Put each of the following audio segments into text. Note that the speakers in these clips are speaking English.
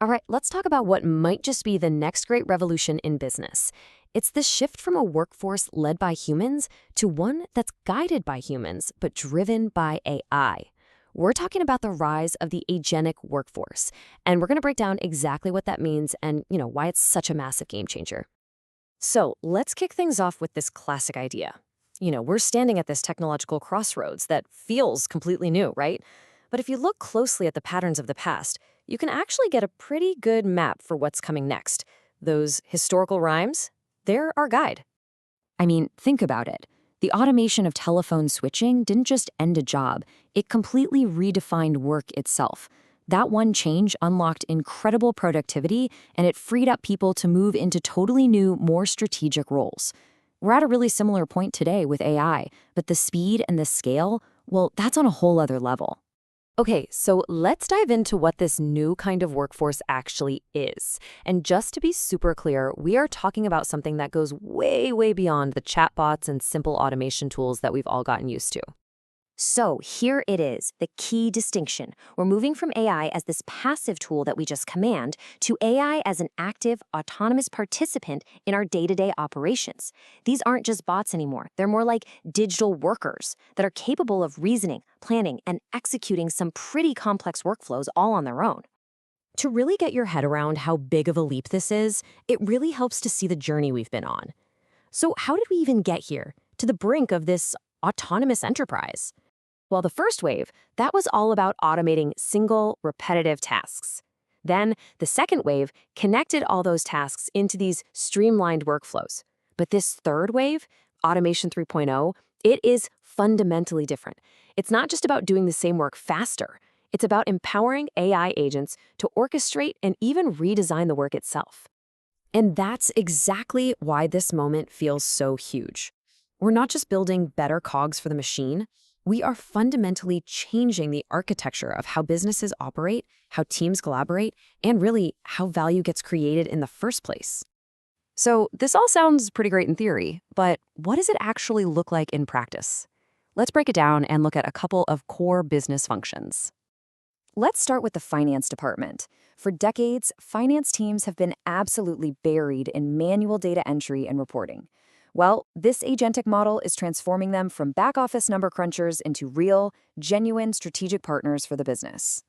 All right, let's talk about what might just be the next great revolution in business. It's the shift from a workforce led by humans to one that's guided by humans but driven by AI. We're talking about the rise of the agentic workforce, and we're going to break down exactly what that means and, why it's such a massive game changer. So, let's kick things off with this classic idea. We're standing at this technological crossroads that feels completely new, right? But if you look closely at the patterns of the past, you can actually get a pretty good map for what's coming next. Those historical rhymes, they're our guide. I mean, think about it. The automation of telephone switching didn't just end a job, it completely redefined work itself. That one change unlocked incredible productivity, and it freed up people to move into totally new, more strategic roles. We're at a really similar point today with AI, but the speed and the scale, well, that's on a whole other level. Okay, so let's dive into what this new kind of workforce actually is. And just to be super clear, we are talking about something that goes way, way beyond the chatbots and simple automation tools that we've all gotten used to. So here it is, the key distinction. We're moving from AI as this passive tool that we just command to AI as an active, autonomous participant in our day-to-day operations. These aren't just bots anymore. They're more like digital workers that are capable of reasoning, planning, and executing some pretty complex workflows all on their own. To really get your head around how big of a leap this is, it really helps to see the journey we've been on. So how did we even get here, to the brink of this autonomous enterprise? Well, the first wave, that was all about automating single, repetitive tasks. Then, the second wave connected all those tasks into these streamlined workflows. But this third wave, Automation 3.0, it is fundamentally different. It's not just about doing the same work faster. It's about empowering AI agents to orchestrate and even redesign the work itself. And that's exactly why this moment feels so huge. We're not just building better cogs for the machine. We are fundamentally changing the architecture of how businesses operate, how teams collaborate, and really how value gets created in the first place. So this all sounds pretty great in theory, but what does it actually look like in practice? Let's break it down and look at a couple of core business functions. Let's start with the finance department. For decades, finance teams have been absolutely buried in manual data entry and reporting. Well, this agentic model is transforming them from back-office number crunchers into real, genuine strategic partners for the business.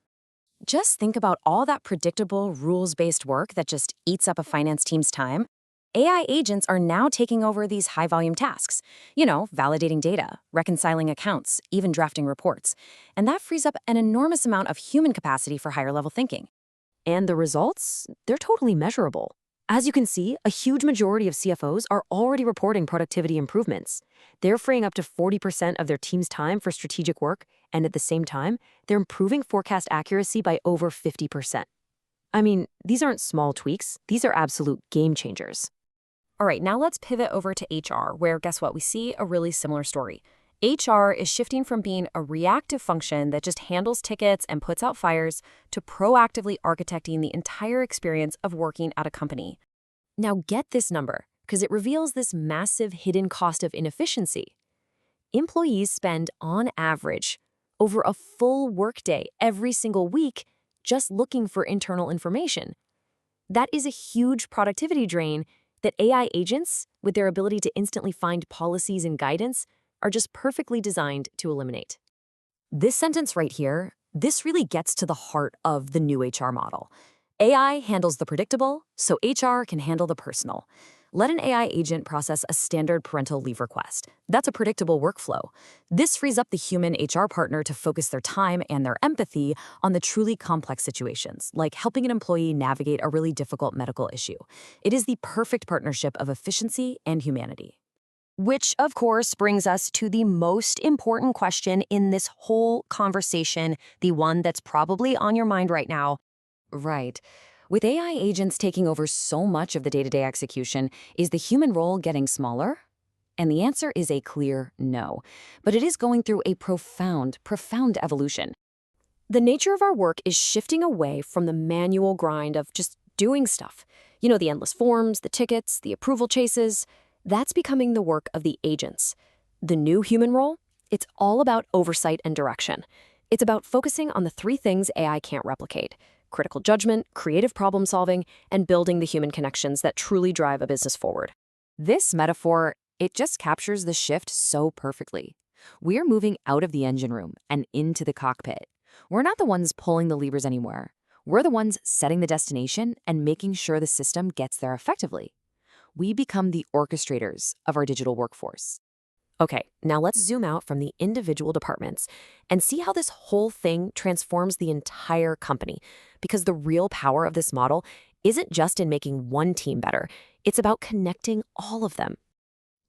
Just think about all that predictable, rules-based work that just eats up a finance team's time. AI agents are now taking over these high-volume tasks, validating data, reconciling accounts, even drafting reports. And that frees up an enormous amount of human capacity for higher-level thinking. And the results? They're totally measurable. As you can see, a huge majority of CFOs are already reporting productivity improvements. They're freeing up to 40% of their team's time for strategic work, and at the same time, they're improving forecast accuracy by over 50%. I mean, these aren't small tweaks, these are absolute game changers. All right, now let's pivot over to HR, where guess what? We see a really similar story. HR is shifting from being a reactive function that just handles tickets and puts out fires to proactively architecting the entire experience of working at a company. Now get this number, because it reveals this massive hidden cost of inefficiency. Employees spend, on average, over a full workday every single week just looking for internal information. That is a huge productivity drain that AI agents, with their ability to instantly find policies and guidance, are just perfectly designed to eliminate. This sentence right here, this really gets to the heart of the new HR model. AI handles the predictable, so HR can handle the personal. Let an AI agent process a standard parental leave request. That's a predictable workflow. This frees up the human HR partner to focus their time and their empathy on the truly complex situations, like helping an employee navigate a really difficult medical issue. It is the perfect partnership of efficiency and humanity. Which, of course, brings us to the most important question in this whole conversation, the one that's probably on your mind right now. Right. With AI agents taking over so much of the day-to-day execution, is the human role getting smaller? And the answer is a clear no. But it is going through a profound evolution. The nature of our work is shifting away from the manual grind of just doing stuff. The endless forms, the tickets, the approval chases. That's becoming the work of the agents. The new human role? It's all about oversight and direction. It's about focusing on the three things AI can't replicate: critical judgment, creative problem solving, and building the human connections that truly drive a business forward. This metaphor, it just captures the shift so perfectly. We're moving out of the engine room and into the cockpit. We're not the ones pulling the levers anymore. We're the ones setting the destination and making sure the system gets there effectively. We become the orchestrators of our digital workforce. Okay, now let's zoom out from the individual departments and see how this whole thing transforms the entire company. Because the real power of this model isn't just in making one team better, it's about connecting all of them.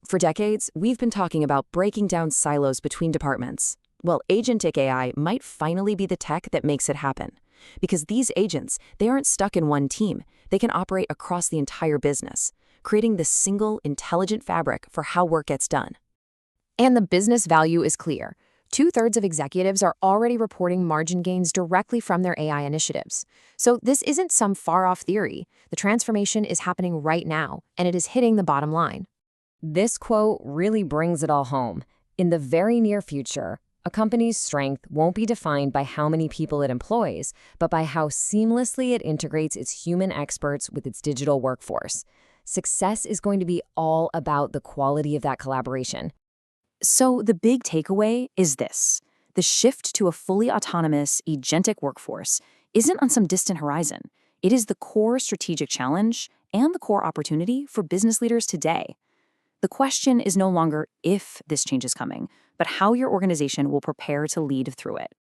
For decades, we've been talking about breaking down silos between departments. Well, Agentic AI might finally be the tech that makes it happen. Because these agents, they aren't stuck in one team. They can operate across the entire business, creating this single, intelligent fabric for how work gets done. And the business value is clear. 2/3 of executives are already reporting margin gains directly from their AI initiatives. So this isn't some far-off theory. The transformation is happening right now, and it is hitting the bottom line. This quote really brings it all home. In the very near future, a company's strength won't be defined by how many people it employs, but by how seamlessly it integrates its human experts with its digital workforce. Success is going to be all about the quality of that collaboration. So the big takeaway is this. The shift to a fully autonomous, agentic workforce isn't on some distant horizon. It is the core strategic challenge and the core opportunity for business leaders today. The question is no longer if this change is coming, but how your organization will prepare to lead through it.